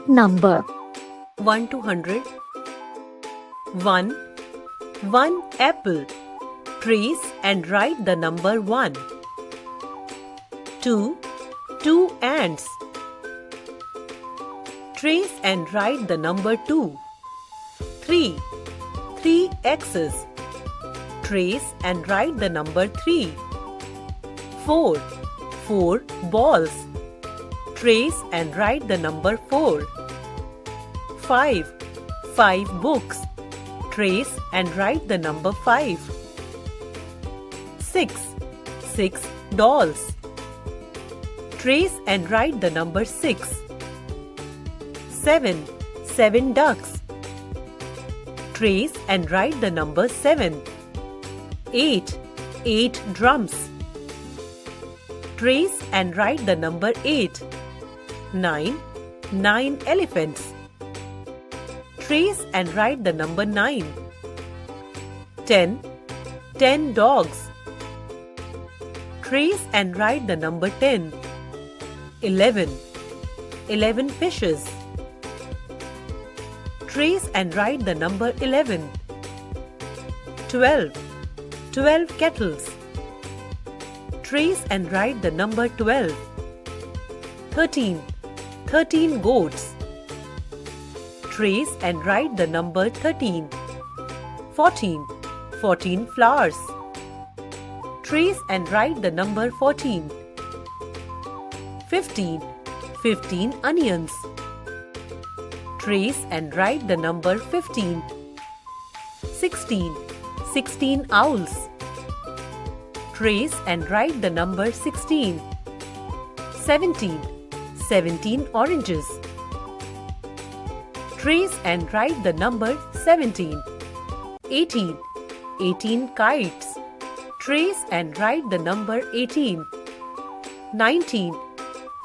Write number. 1 to 100. 1. One apple. Trace and write the number 1. 2. Two ants. Trace and write the number 2. 3. Three X's. Trace and write the number 3. 4. Four balls. Trace and write the number 4. 5. Five books. Trace and write the number 5. 6. Six dolls. Trace and write the number 6. 7. Seven ducks. Trace and write the number 7. 8. Eight drums. Trace and write the number 8. 9. Nine elephants. Trace and write the number 9. 10. 10 dogs. Trace and write the number 10. 11. 11 fishes. Trace and write the number 11. 12. 12 kettles. Trace and write the number 12. 13. 13 goats. Trace and write the number 13. 14. 14 flowers. Trace and write the number 14. 15. 15 onions. Trace and write the number 15. 16. 16 owls. Trace and write the number 16. 17. 17 oranges. Trace and write the number 17. 18. 18 kites. Trace and write the number 18. 19.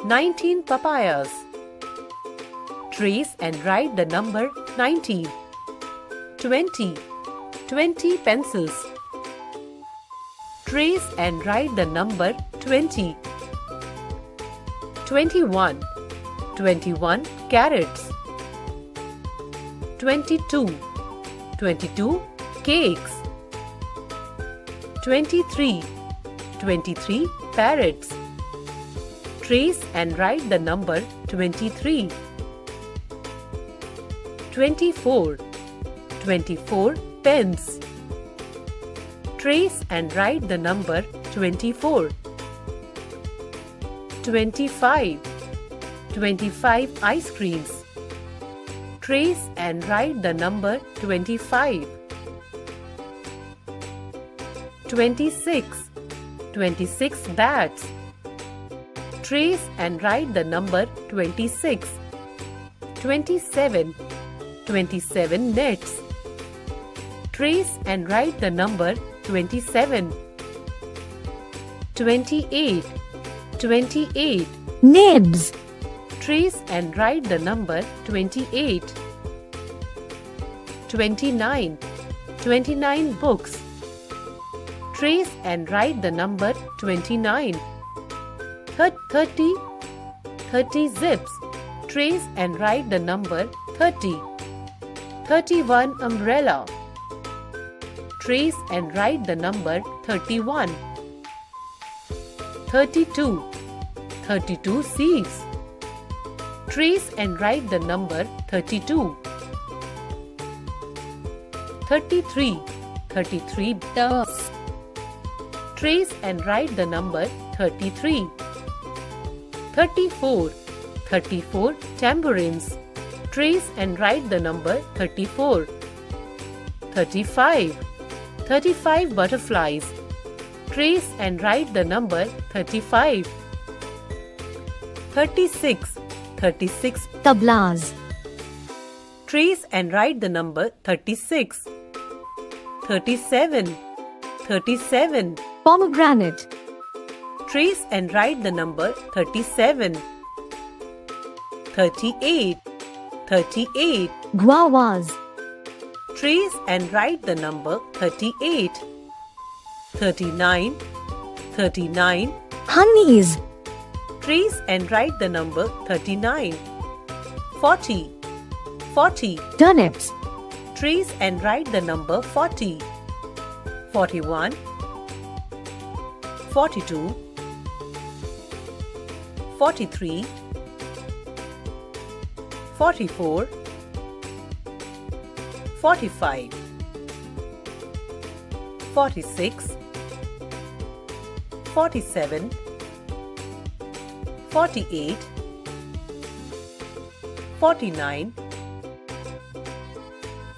19 papayas. Trace and write the number 19. 20. 20 pencils. Trace and write the number 20. 21. 21 carrots. 22. 22 cakes. 23. 23 parrots. Trace and write the number 23. 24. 24 pens. Trace and write the number 24. 25. 25 ice creams. Trace and write the number 25. 26. 26 bats. Trace and write the number 26. 27. 27 nets. Trace and write the number 27. 28. 28 Nibs. Trace and write the number 28. 29. 29 books. Trace and write the number 29. 30. 30 zips. Trace and write the number 30. 31 umbrella. Trace and write the number 31. 32. 32 seeds. Trace and write the number 32. 33. 33 doves. Trace and write the number 33. 34. 34 tambourines. Trace and write the number 34. 35. 35 butterflies. Trace and write the number 35. 36. 36 Tablas. Trace and write the number 36. 37. 37 Pomegranate. Trace and write the number 37. 38. 38 Guavas. Trace and write the number 38. 39. 39 Honeys. Trace and write the number 39. 40. 40. Turnips. Trace and write the number 40. 41. 42. 43. 44. 45. 46. 47. 48. 49.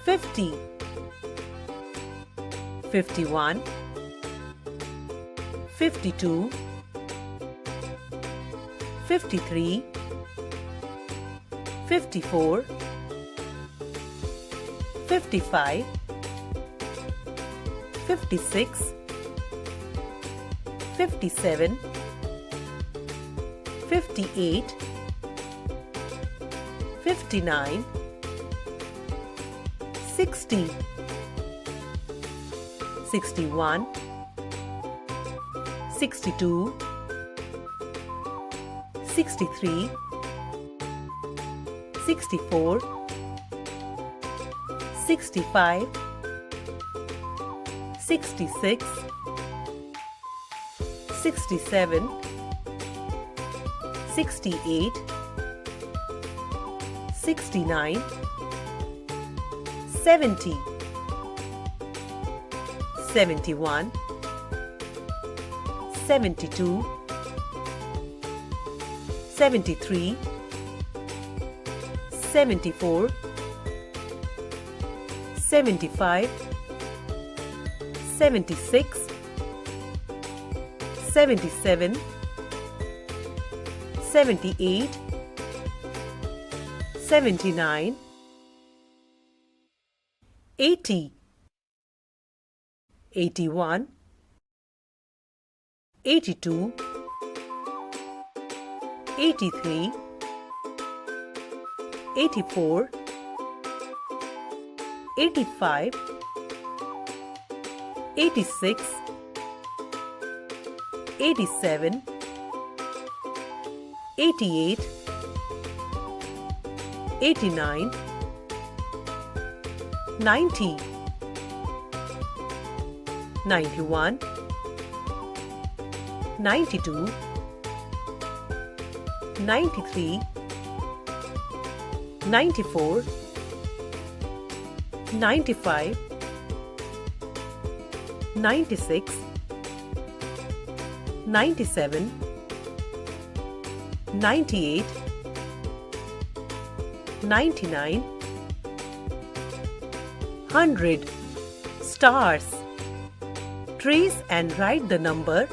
50. 51. 52. 53. 54. 55. 56. 57. 58. 59. 60. 61. 62. 63. 64. 65. 66. 67. 68. 69. 70. 71. 72. 73. 74. 75. 76. 77. 78. 79. 80. 81. 82. 83. 84. 85. 86. 87. 88. 89. 90. 91. 92. 93. 94. 95. 96. 97. 98. 99. 100. Stars. Trace and write the number